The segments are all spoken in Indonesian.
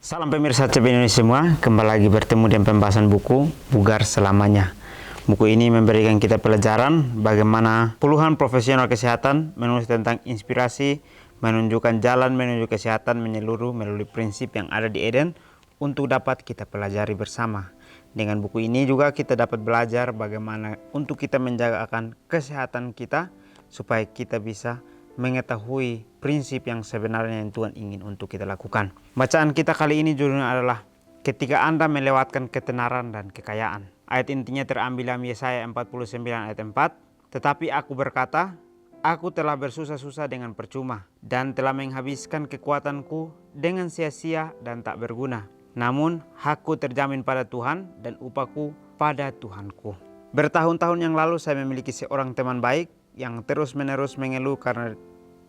Salam pemirsa CP Indonesia semua, kembali lagi bertemu dengan pembahasan buku Bugar Selamanya. Buku ini memberikan kita pelajaran bagaimana puluhan profesional kesehatan menulis tentang inspirasi, menunjukkan jalan menuju kesehatan menyeluruh melalui prinsip yang ada di Eden untuk dapat kita pelajari bersama. Dengan buku ini juga kita dapat belajar bagaimana untuk kita menjaga akan kesehatan kita supaya kita bisa mengetahui prinsip yang sebenarnya yang Tuhan ingin untuk kita lakukan. Bacaan kita kali ini judulnya adalah ketika Anda melewatkan ketenaran dan kekayaan. Ayat intinya terambil dari Yesaya 49 ayat 4. Tetapi aku berkata, aku telah bersusah-susah dengan percuma dan telah menghabiskan kekuatanku dengan sia-sia dan tak berguna. Namun hakku terjamin pada Tuhan dan upahku pada Tuhanku. Bertahun-tahun yang lalu saya memiliki seorang teman baik yang terus-menerus mengeluh karena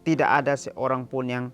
tidak ada seorang pun yang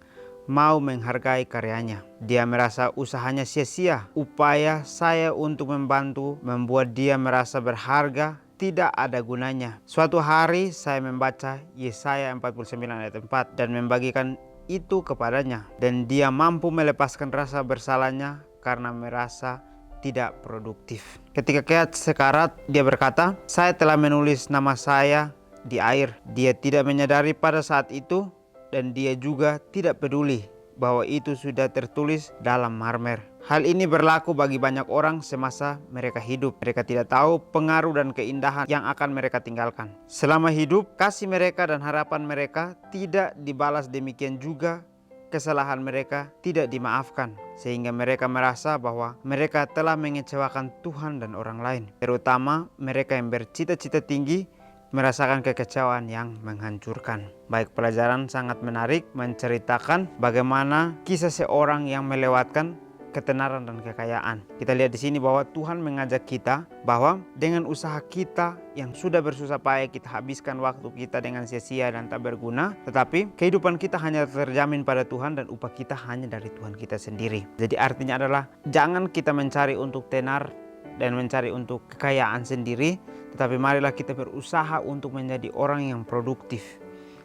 mau menghargai karyanya. Dia merasa usahanya sia-sia. Upaya saya untuk membantu membuat dia merasa berharga tidak ada gunanya. Suatu hari saya membaca Yesaya 49 ayat 4 dan membagikan itu kepadanya. Dan dia mampu melepaskan rasa bersalahnya karena merasa tidak produktif. Ketika Keat sekarat, dia berkata, saya telah menulis nama saya di air. Dia tidak menyadari pada saat itu dan dia juga tidak peduli bahwa itu sudah tertulis dalam marmer. Hal ini berlaku bagi banyak orang semasa mereka hidup. Mereka tidak tahu pengaruh dan keindahan yang akan mereka tinggalkan. Selama hidup, kasih mereka dan harapan mereka tidak dibalas, demikian juga kesalahan mereka tidak dimaafkan. Sehingga mereka merasa bahwa mereka telah mengecewakan Tuhan dan orang lain. Terutama mereka yang bercita-cita tinggi merasakan kekecewaan yang menghancurkan. Baik, pelajaran sangat menarik menceritakan bagaimana kisah seorang yang melewatkan ketenaran dan kekayaan. Kita lihat di sini bahwa Tuhan mengajak kita bahwa dengan usaha kita yang sudah bersusah payah kita habiskan waktu kita dengan sia-sia dan tak berguna, tetapi kehidupan kita hanya terjamin pada Tuhan dan upah kita hanya dari Tuhan kita sendiri. Jadi artinya adalah jangan kita mencari untuk tenar dan mencari untuk kekayaan sendiri, tetapi marilah kita berusaha untuk menjadi orang yang produktif.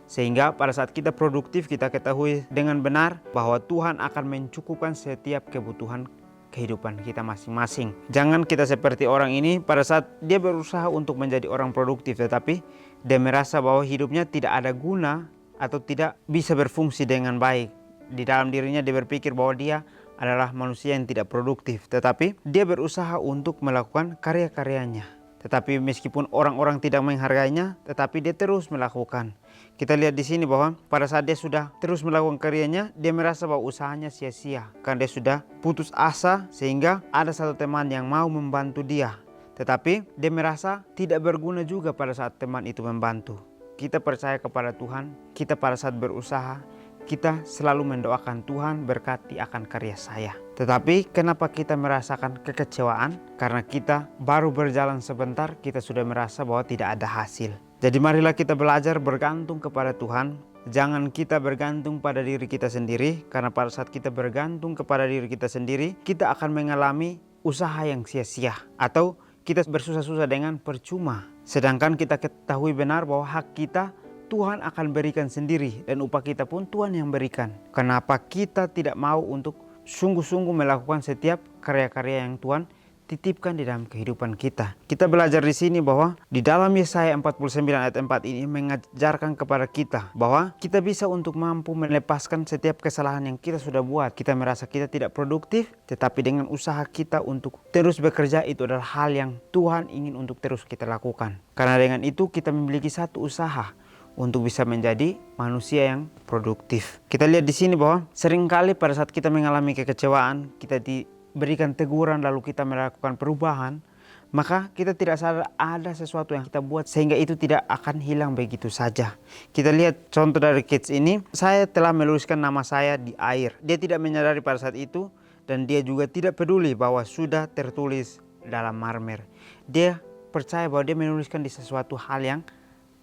Sehingga pada saat kita produktif, kita ketahui dengan benar bahwa Tuhan akan mencukupkan setiap kebutuhan kehidupan kita masing-masing. Jangan kita seperti orang ini pada saat dia berusaha untuk menjadi orang produktif, tetapi dia merasa bahwa hidupnya tidak ada guna atau tidak bisa berfungsi dengan baik. Di dalam dirinya dia berpikir bahwa dia adalah manusia yang tidak produktif, tetapi dia berusaha untuk melakukan karya-karyanya. Tetapi meskipun orang-orang tidak menghargainya, tetapi dia terus melakukan. Kita lihat di sini bahwa pada saat dia sudah terus melakukan karyanya, dia merasa bahwa usahanya sia-sia karena dia sudah putus asa, sehingga ada satu teman yang mau membantu dia. Tetapi dia merasa tidak berguna juga pada saat teman itu membantu. Kita percaya kepada Tuhan, kita pada saat berusaha, kita selalu mendoakan Tuhan berkati akan karya saya. Tetapi kenapa kita merasakan kekecewaan? Karena kita baru berjalan sebentar, kita sudah merasa bahwa tidak ada hasil. Jadi marilah kita belajar bergantung kepada Tuhan. Jangan kita bergantung pada diri kita sendiri. Karena pada saat kita bergantung kepada diri kita sendiri, kita akan mengalami usaha yang sia-sia. Atau kita bersusah-susah dengan percuma. Sedangkan kita ketahui benar bahwa hak kita Tuhan akan berikan sendiri dan upah kita pun Tuhan yang berikan. Kenapa kita tidak mau untuk sungguh-sungguh melakukan setiap karya-karya yang Tuhan titipkan di dalam kehidupan kita? Kita belajar di sini bahwa di dalam Yesaya 49 ayat 4 ini mengajarkan kepada kita bahwa kita bisa untuk mampu melepaskan setiap kesalahan yang kita sudah buat. Kita merasa kita tidak produktif, tetapi dengan usaha kita untuk terus bekerja, itu adalah hal yang Tuhan ingin untuk terus kita lakukan. Karena dengan itu kita memiliki satu usaha untuk bisa menjadi manusia yang produktif. Kita lihat di sini bahwa seringkali pada saat kita mengalami kekecewaan, kita diberikan teguran lalu kita melakukan perubahan, maka kita tidak sadar ada sesuatu yang kita buat sehingga itu tidak akan hilang begitu saja. Kita lihat contoh dari Keats ini, saya telah menuliskan nama saya di air. Dia tidak menyadari pada saat itu dan dia juga tidak peduli bahwa sudah tertulis dalam marmer. Dia percaya bahwa dia menuliskan di sesuatu hal yang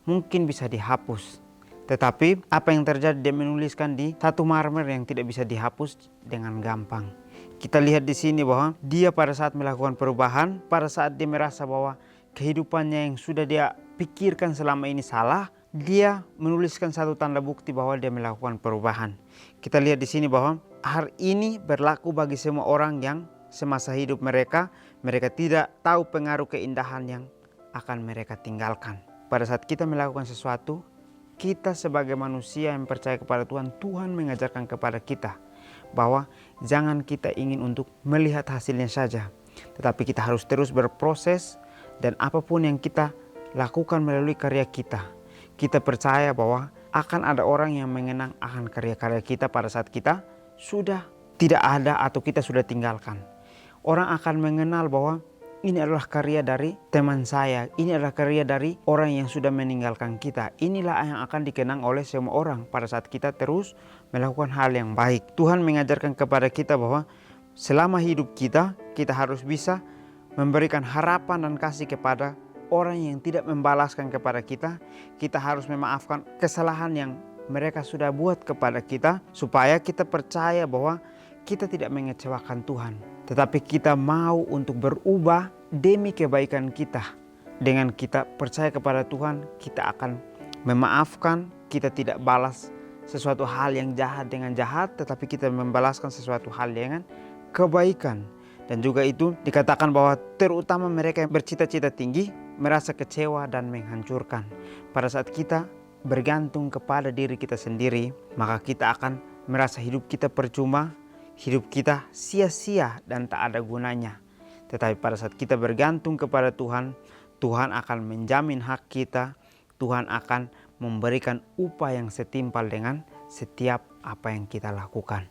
mungkin bisa dihapus. Tetapi apa yang terjadi, dia menuliskan di satu marmer yang tidak bisa dihapus dengan gampang. Kita lihat di sini bahwa dia pada saat melakukan perubahan, pada saat dia merasa bahwa kehidupannya yang sudah dia pikirkan selama ini salah, dia menuliskan satu tanda bukti bahwa dia melakukan perubahan. Kita lihat di sini bahwa hal ini berlaku bagi semua orang yang semasa hidup mereka tidak tahu pengaruh keindahan yang akan mereka tinggalkan. Pada saat kita melakukan sesuatu, kita sebagai manusia yang percaya kepada Tuhan, Tuhan mengajarkan kepada kita bahwa jangan kita ingin untuk melihat hasilnya saja, tetapi kita harus terus berproses, dan apapun yang kita lakukan melalui karya kita, kita percaya bahwa akan ada orang yang mengenang akan karya-karya kita pada saat kita sudah tidak ada atau kita sudah tinggalkan. Orang akan mengenal bahwa ini adalah karya dari teman saya, ini adalah karya dari orang yang sudah meninggalkan kita. Inilah yang akan dikenang oleh semua orang pada saat kita terus melakukan hal yang baik. Tuhan mengajarkan kepada kita bahwa selama hidup kita harus bisa memberikan harapan dan kasih kepada orang yang tidak membalaskan kepada kita. Kita harus memaafkan kesalahan yang mereka sudah buat kepada kita, supaya kita percaya bahwa kita tidak mengecewakan Tuhan, tetapi kita mau untuk berubah demi kebaikan kita. Dengan kita percaya kepada Tuhan, kita akan memaafkan, kita tidak balas sesuatu hal yang jahat dengan jahat, tetapi kita membalaskan sesuatu hal dengan kebaikan. Dan juga itu dikatakan bahwa terutama mereka yang bercita-cita tinggi merasa kecewa dan menghancurkan. Pada saat kita bergantung kepada diri kita sendiri, maka kita akan merasa hidup kita percuma, hidup kita sia-sia dan tak ada gunanya. Tetapi pada saat kita bergantung kepada Tuhan, Tuhan akan menjamin hak kita, Tuhan akan memberikan upah yang setimpal dengan setiap apa yang kita lakukan.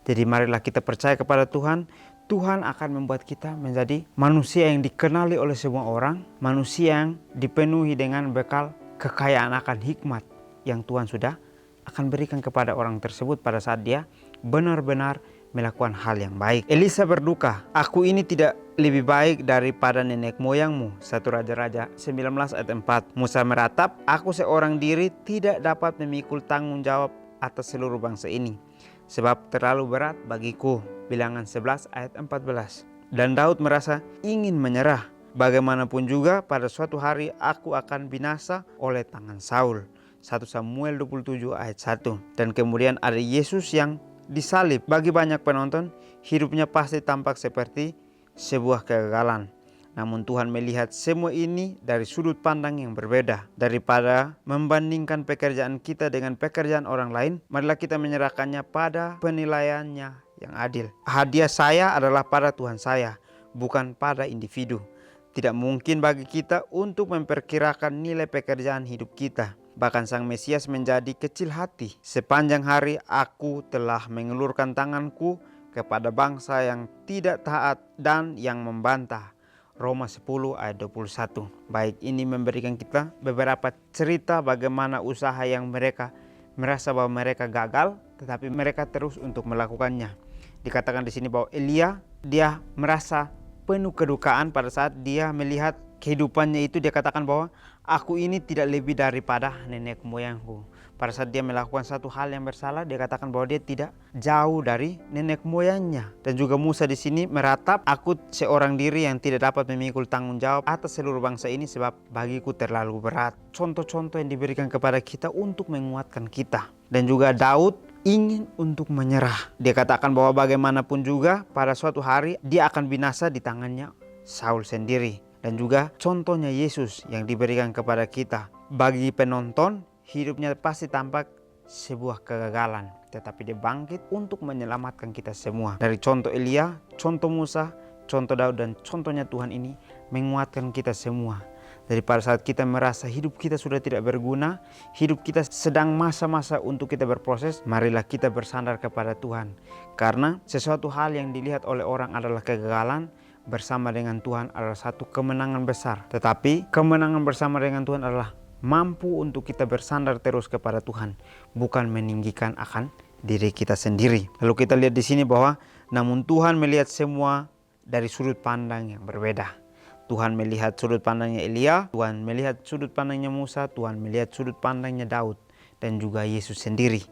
Jadi marilah kita percaya kepada Tuhan. Tuhan akan membuat kita menjadi manusia yang dikenali oleh semua orang, manusia yang dipenuhi dengan bekal kekayaan akan hikmat yang Tuhan sudah akan berikan kepada orang tersebut pada saat dia benar-benar melakukan hal yang baik. Elisa berduka, "Aku ini tidak lebih baik daripada nenek moyangmu." 1 Raja-Raja 19 ayat 4. Musa meratap, "Aku seorang diri tidak dapat memikul tanggung jawab atas seluruh bangsa ini, sebab terlalu berat bagiku." Bilangan 11 ayat 14. Dan Daud merasa ingin menyerah. "Bagaimanapun juga pada suatu hari aku akan binasa oleh tangan Saul." 1 Samuel 27 ayat 1. Dan kemudian ada Yesus yang disalib. Bagi banyak penonton, hidupnya pasti tampak seperti sebuah kegagalan. Namun Tuhan melihat semua ini dari sudut pandang yang berbeda. Daripada membandingkan pekerjaan kita dengan pekerjaan orang lain, marilah kita menyerahkannya pada penilaiannya yang adil. Hadiah saya adalah pada Tuhan saya, bukan pada individu. Tidak mungkin bagi kita untuk memperkirakan nilai pekerjaan hidup kita. Bahkan Sang Mesias menjadi kecil hati. "Sepanjang hari aku telah mengelurkan tanganku kepada bangsa yang tidak taat dan yang membantah." Roma 10 ayat 21. Baik, ini memberikan kita beberapa cerita bagaimana usaha yang mereka merasa bahwa mereka gagal, tetapi mereka terus untuk melakukannya. Dikatakan di sini bahwa Elia, dia merasa penuh kedukaan pada saat dia melihat kehidupannya itu. Dia katakan bahwa aku ini tidak lebih daripada nenek moyangku. Pada saat dia melakukan satu hal yang bersalah, dia katakan bahwa dia tidak jauh dari nenek moyangnya. Dan juga Musa di sini meratap, "Aku seorang diri yang tidak dapat memikul tanggung jawab atas seluruh bangsa ini, sebab bagiku terlalu berat." Contoh-contoh yang diberikan kepada kita untuk menguatkan kita. Dan juga Daud ingin untuk menyerah. Dia katakan bahwa bagaimanapun juga pada suatu hari dia akan binasa di tangannya Saul sendiri. Dan juga contohnya Yesus yang diberikan kepada kita. Bagi penonton, hidupnya pasti tampak sebuah kegagalan, tetapi dia bangkit untuk menyelamatkan kita semua. Dari contoh Elia, contoh Musa, contoh Daud, dan contohnya Tuhan ini menguatkan kita semua. Dari pada saat kita merasa hidup kita sudah tidak berguna, hidup kita sedang masa-masa untuk kita berproses, marilah kita bersandar kepada Tuhan. Karena sesuatu hal yang dilihat oleh orang adalah kegagalan, bersama dengan Tuhan adalah satu kemenangan besar. Tetapi kemenangan bersama dengan Tuhan adalah mampu untuk kita bersandar terus kepada Tuhan, bukan meninggikan akan diri kita sendiri. Lalu kita lihat di sini bahwa namun Tuhan melihat semua dari sudut pandang yang berbeda. Tuhan melihat sudut pandangnya Elia, Tuhan melihat sudut pandangnya Musa, Tuhan melihat sudut pandangnya Daud, dan juga Yesus sendiri.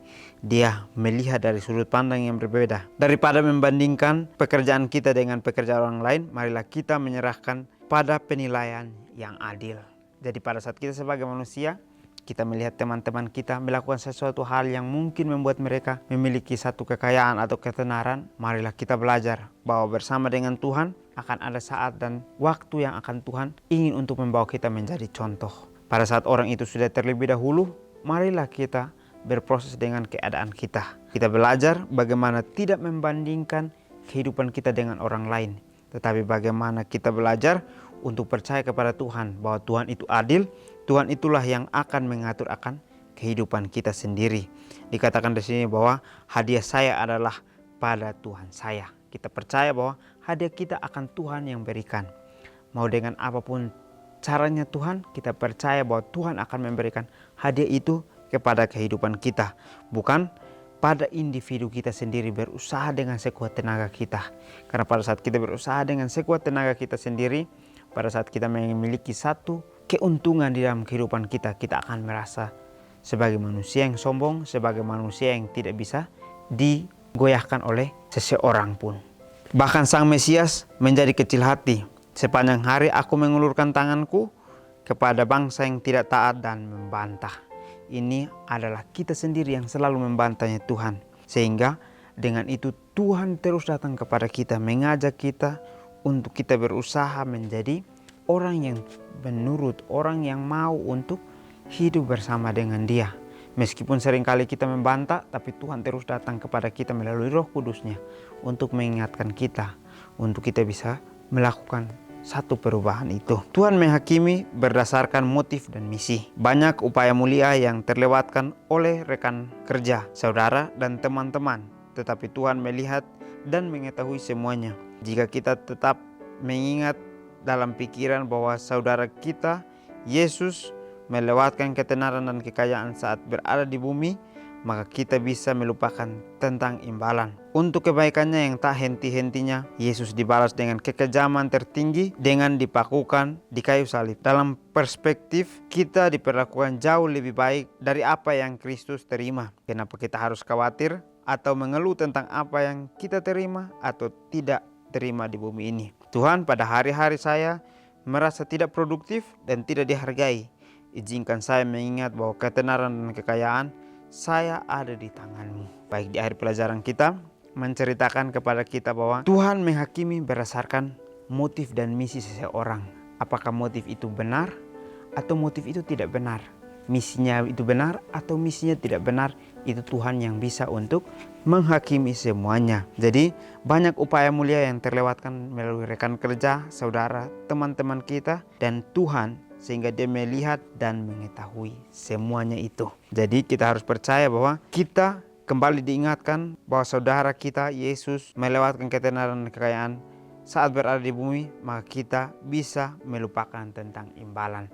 Dia melihat dari sudut pandang yang berbeda. Daripada membandingkan pekerjaan kita dengan pekerjaan orang lain, marilah kita menyerahkan pada penilaian yang adil. Jadi pada saat kita sebagai manusia, kita melihat teman-teman kita melakukan sesuatu hal yang mungkin membuat mereka memiliki satu kekayaan atau ketenaran, marilah kita belajar bahwa bersama dengan Tuhan akan ada saat dan waktu yang akan Tuhan ingin untuk membawa kita menjadi contoh. Pada saat orang itu sudah terlebih dahulu, marilah kita berproses dengan keadaan kita. Kita belajar bagaimana tidak membandingkan kehidupan kita dengan orang lain, tetapi bagaimana kita belajar untuk percaya kepada Tuhan bahwa Tuhan itu adil. Tuhan itulah yang akan mengatur akan kehidupan kita sendiri. Dikatakan di sini bahwa hadiah saya adalah pada Tuhan saya. Kita percaya bahwa hadiah kita akan Tuhan yang berikan. Mau dengan apapun caranya Tuhan, kita percaya bahwa Tuhan akan memberikan hadiah itu kepada kehidupan kita. Bukan pada individu kita sendiri berusaha dengan sekuat tenaga kita. Karena pada saat kita berusaha dengan sekuat tenaga kita sendiri, pada saat kita memiliki satu keuntungan di dalam kehidupan kita, kita akan merasa sebagai manusia yang sombong, sebagai manusia yang tidak bisa digoyahkan oleh seseorang pun. Bahkan Sang Mesias menjadi kecil hati. Sepanjang hari aku mengulurkan tanganku kepada bangsa yang tidak taat dan membantah. Ini adalah kita sendiri yang selalu membantahnya Tuhan. Sehingga dengan itu Tuhan terus datang kepada kita, mengajak kita untuk kita berusaha menjadi orang yang menurut, orang yang mau untuk hidup bersama dengan Dia. Meskipun seringkali kita membantah, tapi Tuhan terus datang kepada kita melalui Roh Kudus-Nya untuk mengingatkan kita, untuk kita bisa melakukan satu perubahan itu. Tuhan menghakimi berdasarkan motif dan misi. Banyak upaya mulia yang terlewatkan oleh rekan kerja, saudara, dan teman-teman. Tetapi Tuhan melihat dan mengetahui semuanya. Jika kita tetap mengingat dalam pikiran bahwa saudara kita, Yesus, melewatkan ketenaran dan kekayaan saat berada di bumi, maka kita bisa melupakan tentang imbalan. Untuk kebaikannya yang tak henti-hentinya, Yesus dibalas dengan kekejaman tertinggi dengan dipakukan di kayu salib. Dalam perspektif, kita diperlakukan jauh lebih baik dari apa yang Kristus terima. Kenapa kita harus khawatir atau mengeluh tentang apa yang kita terima atau tidak terima di bumi ini? Tuhan, pada hari-hari saya merasa tidak produktif dan tidak dihargai. Izinkan saya mengingat bahwa ketenaran dan kekayaan saya ada di tangan-Mu. Baik, di akhir pelajaran kita menceritakan kepada kita bahwa Tuhan menghakimi berdasarkan motif dan misi seseorang. Apakah motif itu benar atau motif itu tidak benar? Misinya itu benar atau misinya tidak benar? Itu Tuhan yang bisa untuk menghakimi semuanya. Jadi banyak upaya mulia yang terlewatkan melalui rekan kerja, saudara, teman-teman kita, dan Tuhan, sehingga Dia melihat dan mengetahui semuanya itu. Jadi kita harus percaya bahwa kita kembali diingatkan bahwa saudara kita Yesus melewatkan ketenaran dan kekayaan saat berada di bumi, maka kita bisa melupakan tentang imbalan.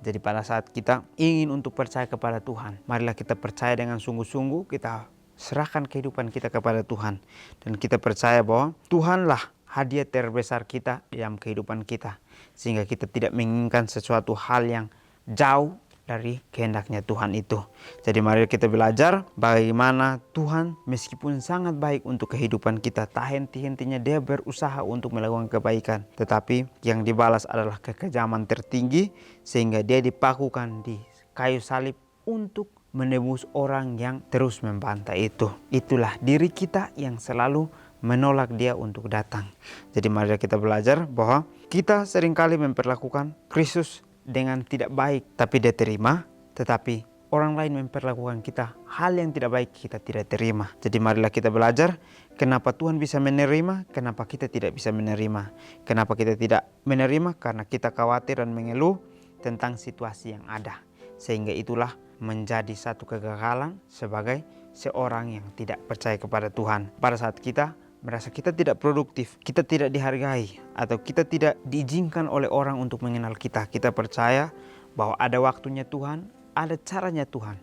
Jadi pada saat kita ingin untuk percaya kepada Tuhan, marilah kita percaya dengan sungguh-sungguh, kita serahkan kehidupan kita kepada Tuhan. Dan kita percaya bahwa Tuhanlah hadiah terbesar kita dalam kehidupan kita. Sehingga kita tidak menginginkan sesuatu hal yang jauh dari kehendaknya Tuhan itu. Jadi mari kita belajar bagaimana Tuhan meskipun sangat baik untuk kehidupan kita, tak henti-hentinya Dia berusaha untuk melakukan kebaikan. Tetapi yang dibalas adalah kekejaman tertinggi, sehingga Dia dipakukan di kayu salib untuk menebus orang yang terus membantah itu. Itulah diri kita yang selalu menolak Dia untuk datang. Jadi mari kita belajar bahwa kita seringkali memperlakukan Kristus dengan tidak baik, tapi Dia terima. Tetapi orang lain memperlakukan kita hal yang tidak baik, kita tidak terima. Jadi marilah kita belajar kenapa Tuhan bisa menerima, kenapa kita tidak bisa menerima. Kenapa kita tidak menerima? Karena kita khawatir dan mengeluh tentang situasi yang ada. Sehingga itulah menjadi satu kegagalan sebagai seorang yang tidak percaya kepada Tuhan. Pada saat kita merasa kita tidak produktif, kita tidak dihargai, atau kita tidak diizinkan oleh orang untuk mengenal kita. Kita percaya bahwa ada waktunya Tuhan, ada caranya Tuhan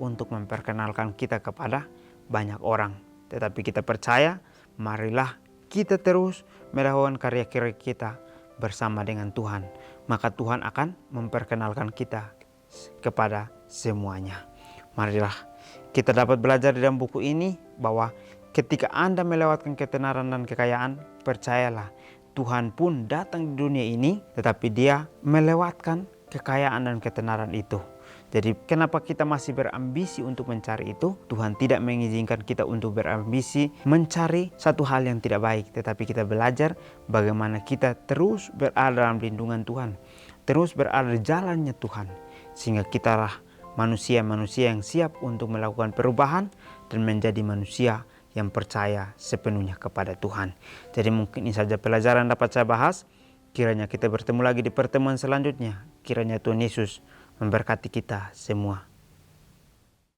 untuk memperkenalkan kita kepada banyak orang. Tetapi kita percaya, marilah kita terus melakukan karya-karya kita bersama dengan Tuhan. Maka Tuhan akan memperkenalkan kita kepada semuanya. Marilah kita dapat belajar di dalam buku ini bahwa ketika Anda melewatkan ketenaran dan kekayaan, percayalah Tuhan pun datang di dunia ini, tetapi Dia melewatkan kekayaan dan ketenaran itu. Jadi kenapa kita masih berambisi untuk mencari itu? Tuhan tidak mengizinkan kita untuk berambisi mencari satu hal yang tidak baik, tetapi kita belajar bagaimana kita terus berada dalam lindungan Tuhan, terus berada di jalannya Tuhan, sehingga kitalah manusia-manusia yang siap untuk melakukan perubahan dan menjadi manusia yang percaya sepenuhnya kepada Tuhan. Jadi mungkin ini saja pelajaran dapat saya bahas. Kiranya kita bertemu lagi di pertemuan selanjutnya. Kiranya Tuhan Yesus memberkati kita semua.